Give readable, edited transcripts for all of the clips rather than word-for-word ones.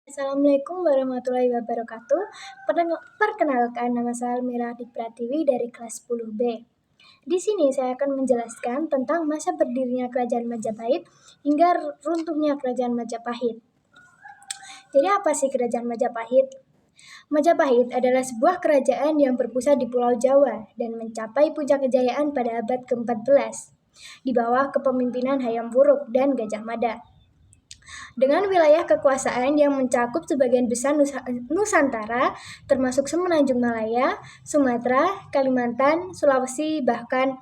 Assalamualaikum warahmatullahi wabarakatuh. Perkenalkan, nama saya Almira Adik Pratiwi dari kelas 10B. Di sini saya akan menjelaskan tentang masa berdirinya Kerajaan Majapahit hingga runtuhnya Kerajaan Majapahit. Jadi apa sih Kerajaan Majapahit? Majapahit adalah sebuah kerajaan yang berpusat di Pulau Jawa dan mencapai puncak kejayaan pada abad ke-14 di bawah kepemimpinan Hayam Wuruk dan Gajah Mada. Dengan wilayah kekuasaan yang mencakup sebagian besar Nusantara, termasuk Semenanjung Malaya, Sumatera, Kalimantan, Sulawesi, bahkan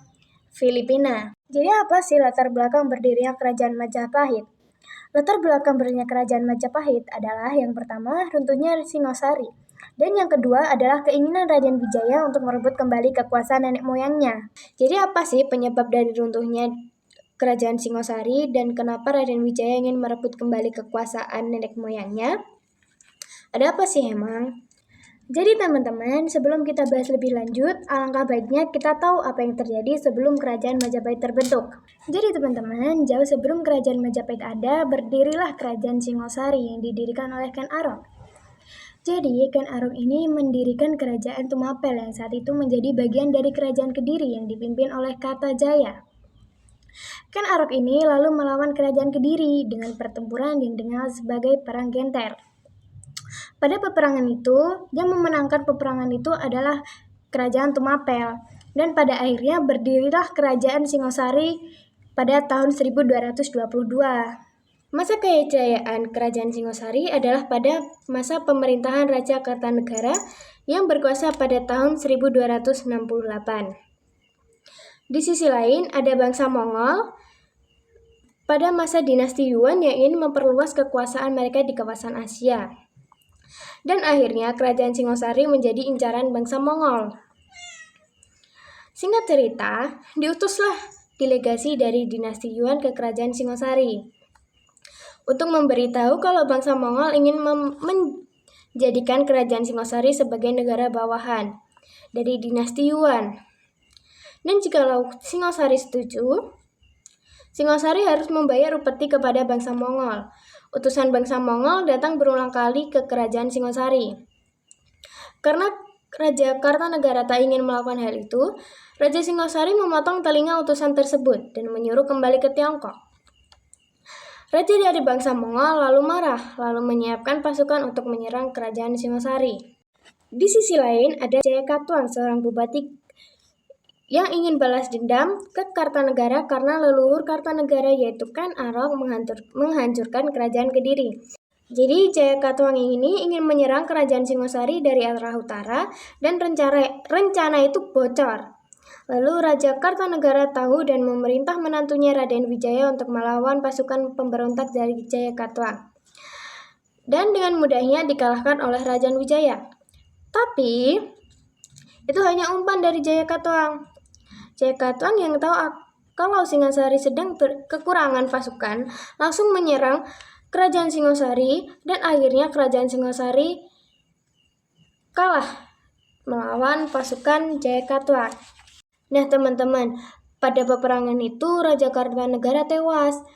Filipina. Jadi apa sih latar belakang berdirinya Kerajaan Majapahit? Latar belakang berdirinya Kerajaan Majapahit adalah yang pertama, runtuhnya Singosari. Dan yang kedua adalah keinginan Raden Wijaya untuk merebut kembali kekuasaan nenek moyangnya. Jadi apa sih penyebab dari runtuhnya Kerajaan Singosari dan kenapa Raden Wijaya ingin merebut kembali kekuasaan nenek moyangnya? Ada apa sih emang? Jadi teman-teman, sebelum kita bahas lebih lanjut, alangkah baiknya kita tahu apa yang terjadi sebelum Kerajaan Majapahit terbentuk. Jadi teman-teman, jauh sebelum Kerajaan Majapahit ada, berdirilah Kerajaan Singosari yang didirikan oleh Ken Arok. Jadi, Ken Arok ini mendirikan Kerajaan Tumapel yang saat itu menjadi bagian dari Kerajaan Kediri yang dipimpin oleh Kartajaya. Ken Arok ini lalu melawan Kerajaan Kediri dengan pertempuran yang dikenal sebagai Perang Genter. Pada peperangan itu, yang memenangkan peperangan itu adalah Kerajaan Tumapel, dan pada akhirnya berdirilah Kerajaan Singosari pada tahun 1222. Masa kejayaan Kerajaan Singosari adalah pada masa pemerintahan Raja Kartanegara yang berkuasa pada tahun 1268. Di sisi lain, ada bangsa Mongol pada masa dinasti Yuan yang ingin memperluas kekuasaan mereka di kawasan Asia. Dan akhirnya Kerajaan Singosari menjadi incaran bangsa Mongol. Singkat cerita, diutuslah delegasi dari dinasti Yuan ke Kerajaan Singosari untuk memberitahu kalau bangsa Mongol ingin menjadikan Kerajaan Singosari sebagai negara bawahan dari dinasti Yuan. Dan jikalau Singosari setuju, Singosari harus membayar upeti kepada bangsa Mongol. Utusan bangsa Mongol datang berulang kali ke Kerajaan Singosari. Karena Raja Kartanegara tak ingin melakukan hal itu, Raja Singosari memotong telinga utusan tersebut dan menyuruh kembali ke Tiongkok. Raja dari bangsa Mongol lalu marah, lalu menyiapkan pasukan untuk menyerang Kerajaan Singosari. Di sisi lain, ada Jayakatwang, seorang bupati yang ingin balas dendam ke Kartanegara karena leluhur Kartanegara yaitu Ken Arok menghancurkan Kerajaan Kediri. Jadi Jayakatwang ini ingin menyerang Kerajaan Singosari dari arah utara dan rencana itu bocor. Lalu Raja Kartanegara tahu dan memerintah menantunya Raden Wijaya untuk melawan pasukan pemberontak dari Jayakatwang. Dan dengan mudahnya dikalahkan oleh Raja Wijaya. Tapi itu hanya umpan dari Jayakatwang. Jayakatwang yang tahu kalau Singosari sedang kekurangan pasukan, langsung menyerang Kerajaan Singosari dan akhirnya Kerajaan Singosari kalah melawan pasukan Jayakatwang. Nah teman-teman, pada peperangan itu Raja Kartanegara tewas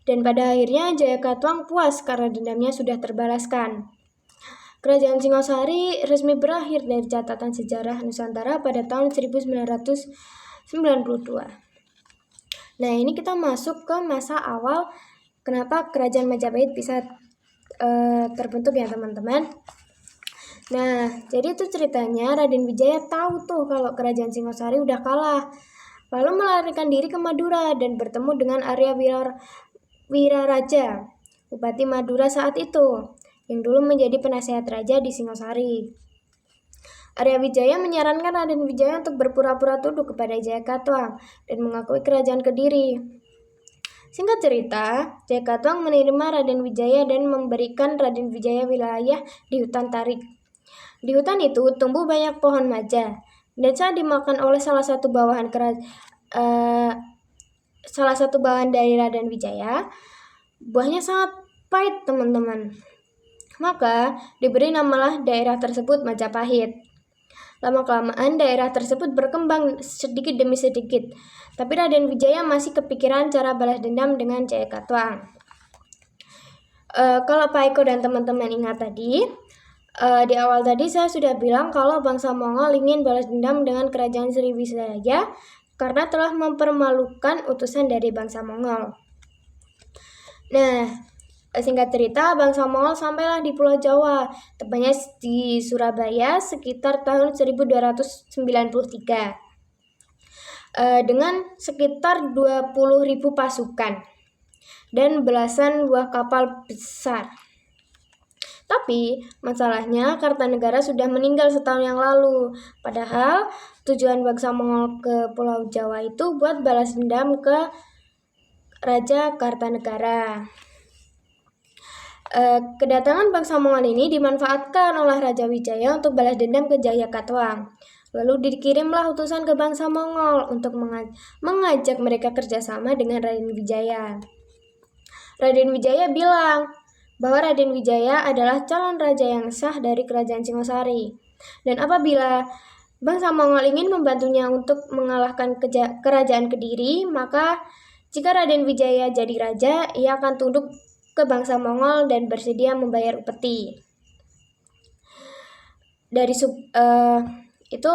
dan pada akhirnya Jayakatwang puas karena dendamnya sudah terbalaskan. Kerajaan Singosari resmi berakhir dari catatan sejarah Nusantara pada tahun 1992. Nah, ini kita masuk ke masa awal kenapa Kerajaan Majapahit bisa terbentuk ya teman-teman. Nah, jadi itu ceritanya Raden Wijaya tahu tuh kalau Kerajaan Singosari udah kalah. Lalu melarikan diri ke Madura dan bertemu dengan Arya Wiraraja, Bupati Madura saat itu, yang dulu menjadi penasehat raja di Singosari. Arya Wijaya menyarankan Raden Wijaya untuk berpura-pura tunduk kepada Jayakatwang dan mengakui Kerajaan Kediri. Singkat cerita, Jayakatwang menerima Raden Wijaya dan memberikan Raden Wijaya wilayah di hutan Tarik. Di hutan itu tumbuh banyak pohon maja, dan saat dimakan oleh salah satu bawahan dari Raden Wijaya, buahnya sangat pahit teman-teman. Maka diberi namalah daerah tersebut Majapahit. Lama-kelamaan daerah tersebut berkembang sedikit demi sedikit, tapi Raden Wijaya masih kepikiran cara balas dendam dengan Jayakatwang. Kalau Pak Eko dan teman-teman ingat tadi, di awal tadi saya sudah bilang kalau bangsa Mongol ingin balas dendam dengan kerajaan Sriwijaya karena telah mempermalukan utusan dari bangsa Mongol. Nah, singkat cerita, bangsa Mongol sampailah di Pulau Jawa, tepatnya di Surabaya sekitar tahun 1293, dengan sekitar 20.000 pasukan dan belasan buah kapal besar. Tapi masalahnya Kartanegara sudah meninggal setahun yang lalu. Padahal tujuan bangsa Mongol ke Pulau Jawa itu buat balas dendam ke Raja Kartanegara. Kedatangan bangsa Mongol ini dimanfaatkan oleh Raja Wijaya untuk balas dendam ke Jayakatwang. Lalu dikirimlah utusan ke bangsa Mongol untuk mengajak mereka kerjasama dengan Raden Wijaya. Raden Wijaya bilang bahwa Raden Wijaya adalah calon raja yang sah dari kerajaan Singosari. Dan apabila bangsa Mongol ingin membantunya untuk mengalahkan kerajaan Kediri, maka jika Raden Wijaya jadi raja, ia akan tunduk ke bangsa Mongol dan bersedia membayar upeti. Dari itu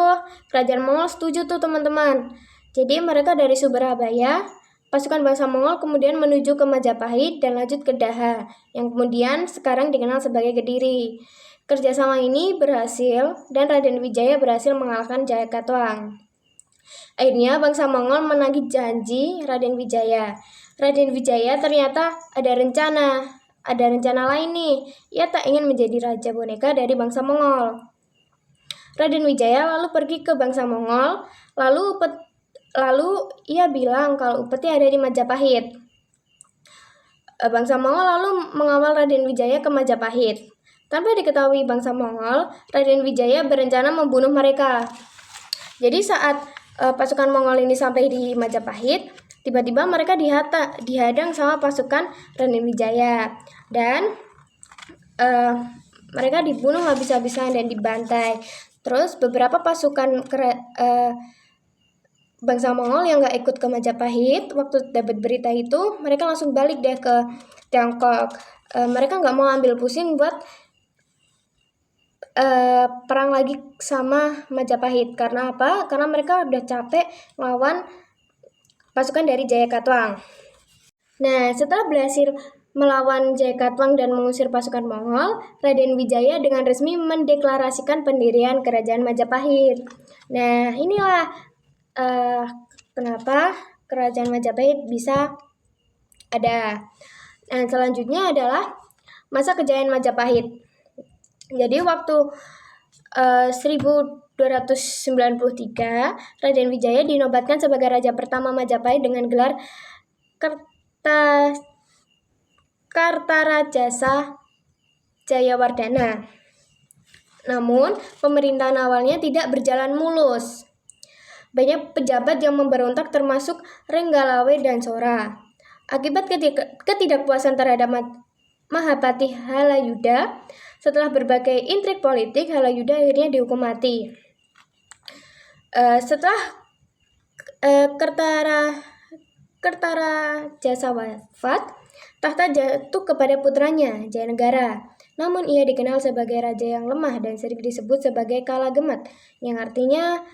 kerajaan Mongol setuju tuh teman-teman. Jadi mereka dari Surabaya, pasukan bangsa Mongol kemudian menuju ke Majapahit dan lanjut ke Daha, yang kemudian sekarang dikenal sebagai Kediri. Kerjasama ini berhasil dan Raden Wijaya berhasil mengalahkan Jayakatwang. Akhirnya bangsa Mongol menagih janji Raden Wijaya. Raden Wijaya ternyata ada rencana lain nih. Ia tak ingin menjadi raja boneka dari bangsa Mongol. Raden Wijaya lalu pergi ke bangsa Mongol, lalu ia bilang kalau upeti ada di Majapahit. Bangsa Mongol lalu mengawal Raden Wijaya ke Majapahit. Tanpa diketahui bangsa Mongol, Raden Wijaya berencana membunuh mereka. Jadi saat pasukan Mongol ini sampai di Majapahit, tiba-tiba mereka dihadang sama pasukan Raden Wijaya. Dan mereka dibunuh habis-habisan dan dibantai. Terus beberapa pasukan bangsa Mongol yang gak ikut ke Majapahit, waktu dapat berita itu, mereka langsung balik deh ke Tiongkok. Mereka gak mau ambil pusing buat perang lagi sama Majapahit. Karena apa? Karena mereka udah capek melawan pasukan dari Jayakatwang. Nah, setelah berhasil melawan Jayakatwang dan mengusir pasukan Mongol, Raden Wijaya dengan resmi mendeklarasikan pendirian kerajaan Majapahit. Nah, inilah kenapa kerajaan Majapahit bisa ada. Nah, selanjutnya adalah masa kejayaan Majapahit. Jadi waktu 1293, Raden Wijaya dinobatkan sebagai raja pertama Majapahit dengan gelar Kartarajasa Jayawardhana. Namun, pemerintahan awalnya tidak berjalan mulus. Banyak pejabat yang memberontak termasuk Renggalawe dan Sora. Akibat ketidakpuasan terhadap Mahapati Halayuda, setelah berbagai intrik politik, Halayuda akhirnya dihukum mati. Setelah Kartarajasa wafat, tahta jatuh kepada putranya, Jayanegara. Namun ia dikenal sebagai raja yang lemah dan sering disebut sebagai Kalagemet, yang artinya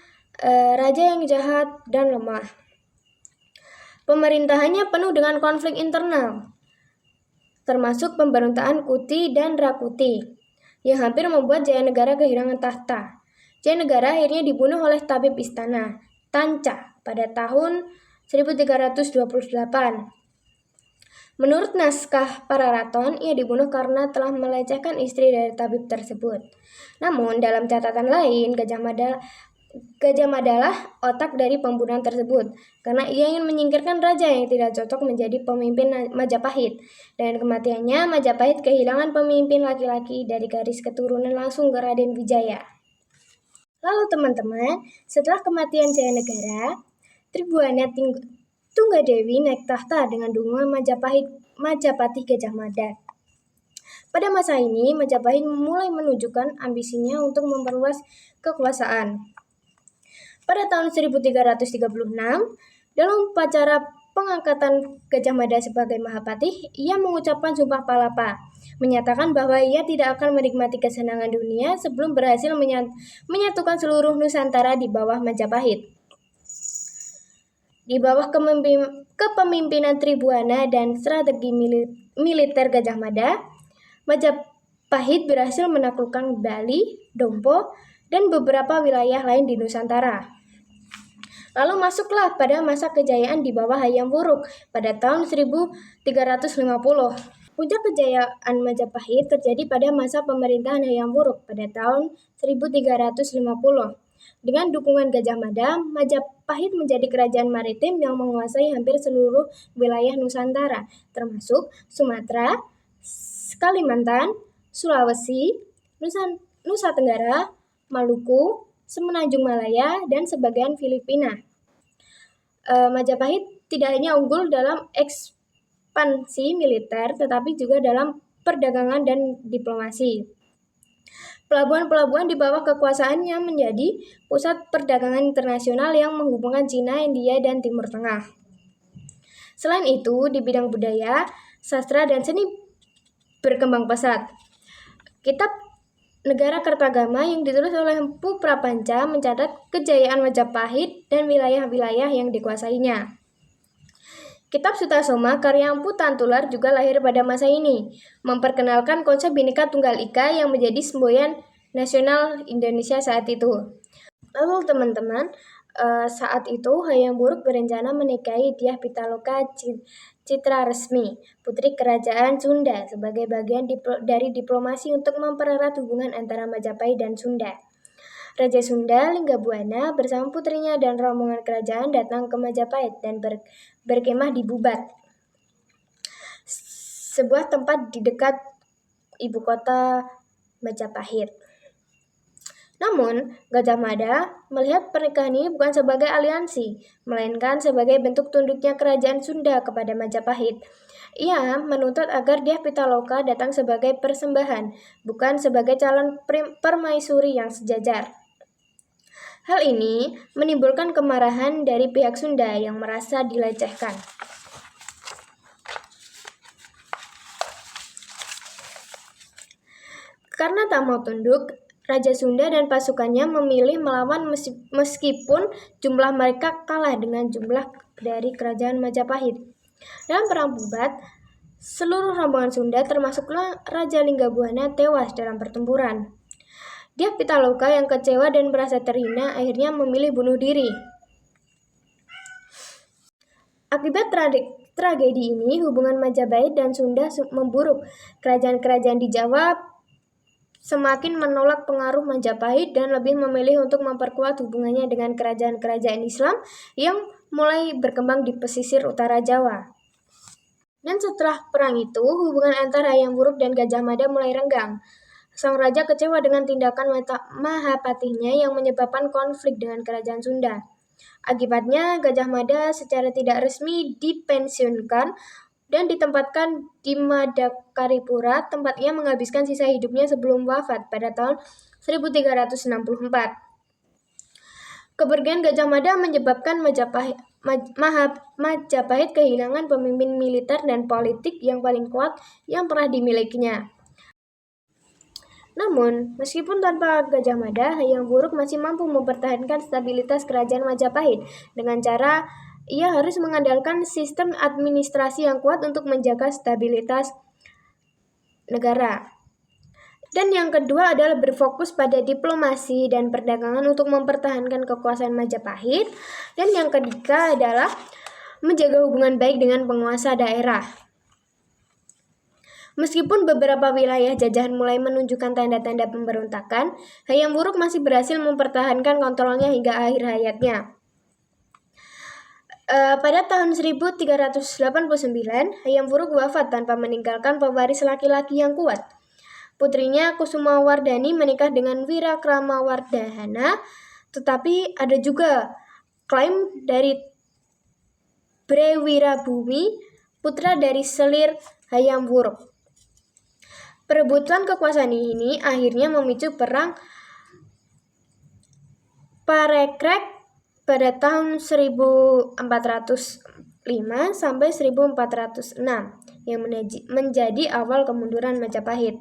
raja yang jahat dan lemah. Pemerintahannya penuh dengan konflik internal, termasuk pemberontakan Kuti dan Rakuti, yang hampir membuat Jayanegara kehilangan tahta. Jayanegara akhirnya dibunuh oleh tabib istana, Tanca, pada tahun 1328. Menurut naskah Pararaton, ia dibunuh karena telah melecehkan istri dari tabib tersebut. Namun, dalam catatan lain, Gajah Mada lah otak dari pembunuhan tersebut, karena ia ingin menyingkirkan raja yang tidak cocok menjadi pemimpin Majapahit. Dengan kematiannya, Majapahit kehilangan pemimpin laki-laki dari garis keturunan langsung ke Raden Wijaya. Lalu teman-teman, setelah kematian Jayanegara, Tribuana Tunggadewi naik tahta dengan dukungan Majapahit Gajah Mada. Pada masa ini, Majapahit mulai menunjukkan ambisinya untuk memperluas kekuasaan. Pada tahun 1336, dalam upacara pengangkatan Gajah Mada sebagai Mahapati, ia mengucapkan Sumpah Palapa. menyatakan bahwa ia tidak akan menikmati kesenangan dunia sebelum berhasil menyatukan seluruh Nusantara di bawah Majapahit. Di bawah kepemimpinan Tribuana dan strategi militer Gajah Mada, Majapahit berhasil menaklukkan Bali, Dompo, dan beberapa wilayah lain di Nusantara. Lalu masuklah pada masa kejayaan di bawah Hayam Wuruk pada tahun 1350. Puncak kejayaan Majapahit terjadi pada masa pemerintahan Hayam Wuruk pada tahun 1350. Dengan dukungan Gajah Mada, Majapahit menjadi kerajaan maritim yang menguasai hampir seluruh wilayah Nusantara, termasuk Sumatera, Kalimantan, Sulawesi, Nusa Tenggara, Maluku, Semenanjung Malaya, dan sebagian Filipina. Majapahit tidak hanya unggul dalam ekspansi militer, tetapi juga dalam perdagangan dan diplomasi. Pelabuhan-pelabuhan di bawah kekuasaannya menjadi pusat perdagangan internasional yang menghubungkan Cina, India, dan Timur Tengah. Selain itu, di bidang budaya, sastra, dan seni berkembang pesat. Kitab Negara Kertagama yang ditulis oleh Empu Prapanca mencatat kejayaan Majapahit dan wilayah-wilayah yang dikuasainya. Kitab Sutasoma karya Empu Tantular juga lahir pada masa ini, memperkenalkan konsep Bhinneka Tunggal Ika yang menjadi semboyan nasional Indonesia saat itu. Lalu teman-teman, saat itu Hayam Wuruk berencana menikahi Dyah Pitaloka Citra Resmi, putri kerajaan Sunda, sebagai bagian dari diplomasi untuk mempererat hubungan antara Majapahit dan Sunda. Raja Sunda, Linggabuana, bersama putrinya dan rombongan kerajaan datang ke Majapahit dan berkemah di Bubat, sebuah tempat di dekat ibu kota Majapahit. Namun, Gajah Mada melihat pernikahan ini bukan sebagai aliansi, melainkan sebagai bentuk tunduknya kerajaan Sunda kepada Majapahit. Ia menuntut agar Dyah Pitaloka datang sebagai persembahan, bukan sebagai calon permaisuri yang sejajar. Hal ini menimbulkan kemarahan dari pihak Sunda yang merasa dilecehkan. Karena tak mau tunduk, Raja Sunda dan pasukannya memilih melawan meskipun jumlah mereka kalah dengan jumlah dari kerajaan Majapahit. Dalam perang Bubat, seluruh rombongan Sunda termasuklah Raja Linggabuana tewas dalam pertempuran. Dyah Pitaloka yang kecewa dan merasa terhina akhirnya memilih bunuh diri. Akibat tragedi ini, hubungan Majapahit dan Sunda memburuk. Kerajaan-kerajaan di Jawa semakin menolak pengaruh Majapahit dan lebih memilih untuk memperkuat hubungannya dengan kerajaan-kerajaan Islam yang mulai berkembang di pesisir utara Jawa. Dan setelah perang itu, hubungan antara Hayam Wuruk dan Gajah Mada mulai renggang. Sang raja kecewa dengan tindakan Mahapatihnya yang menyebabkan konflik dengan kerajaan Sunda. Akibatnya, Gajah Mada secara tidak resmi dipensiunkan dan ditempatkan di Madakaripura, tempat ia menghabiskan sisa hidupnya sebelum wafat pada tahun 1364. Kepergian Gajah Mada menyebabkan Majapahit kehilangan pemimpin militer dan politik yang paling kuat yang pernah dimilikinya. Namun, meskipun tanpa Gajah Mada, Hayam Wuruk masih mampu mempertahankan stabilitas kerajaan Majapahit dengan cara ia harus mengandalkan sistem administrasi yang kuat untuk menjaga stabilitas negara. Dan yang kedua adalah berfokus pada diplomasi dan perdagangan untuk mempertahankan kekuasaan Majapahit. Dan yang ketiga adalah menjaga hubungan baik dengan penguasa daerah. Meskipun beberapa wilayah jajahan mulai menunjukkan tanda-tanda pemberontakan, Hayam Wuruk masih berhasil mempertahankan kontrolnya hingga akhir hayatnya. Pada tahun 1389, Hayam Wuruk wafat tanpa meninggalkan pewaris laki-laki yang kuat. Putrinya Kusuma Wardani menikah dengan Wirakrama-Wardhana, tetapi ada juga klaim dari Bre Wirabumi, putra dari selir Hayam Wuruk. Perebutan kekuasaan ini akhirnya memicu perang Parekrek pada tahun 1405 sampai 1406 yang menjadi awal kemunduran Majapahit.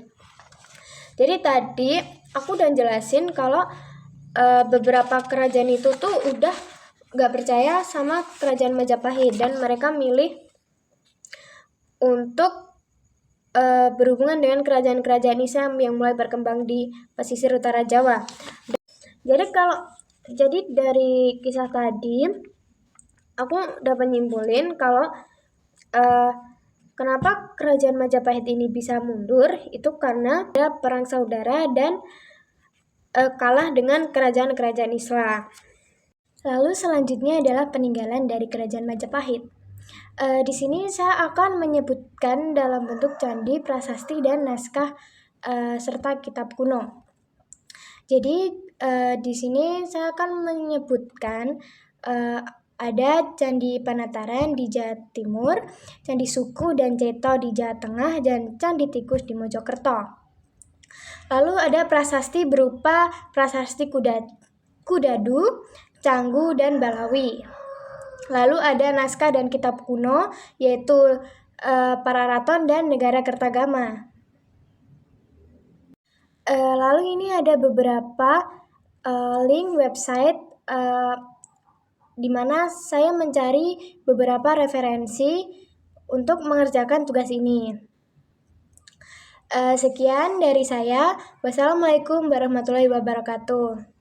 Jadi tadi aku udah jelasin kalau beberapa kerajaan itu tuh udah gak percaya sama kerajaan Majapahit dan mereka milih untuk berhubungan dengan kerajaan-kerajaan Islam yang mulai berkembang di pesisir utara Jawa. Jadi dari kisah tadi aku dapat nyimpulin kalau kenapa kerajaan Majapahit ini bisa mundur itu karena ada perang saudara dan kalah dengan kerajaan-kerajaan Islam. Lalu selanjutnya adalah peninggalan dari kerajaan Majapahit. Di sini saya akan menyebutkan dalam bentuk candi, prasasti, dan naskah serta kitab kuno. Jadi di sini saya akan menyebutkan ada Candi Panataran di Jawa Timur, Candi Suku dan Ceto di Jawa Tengah, dan Candi Tikus di Mojokerto. Lalu ada prasasti berupa prasasti Kudadu, Canggu, dan Balawi. Lalu ada naskah dan kitab kuno yaitu Pararaton dan Negara Kertagama. Lalu ini ada beberapa link website di mana saya mencari beberapa referensi untuk mengerjakan tugas ini. Sekian dari saya. Wassalamualaikum warahmatullahi wabarakatuh.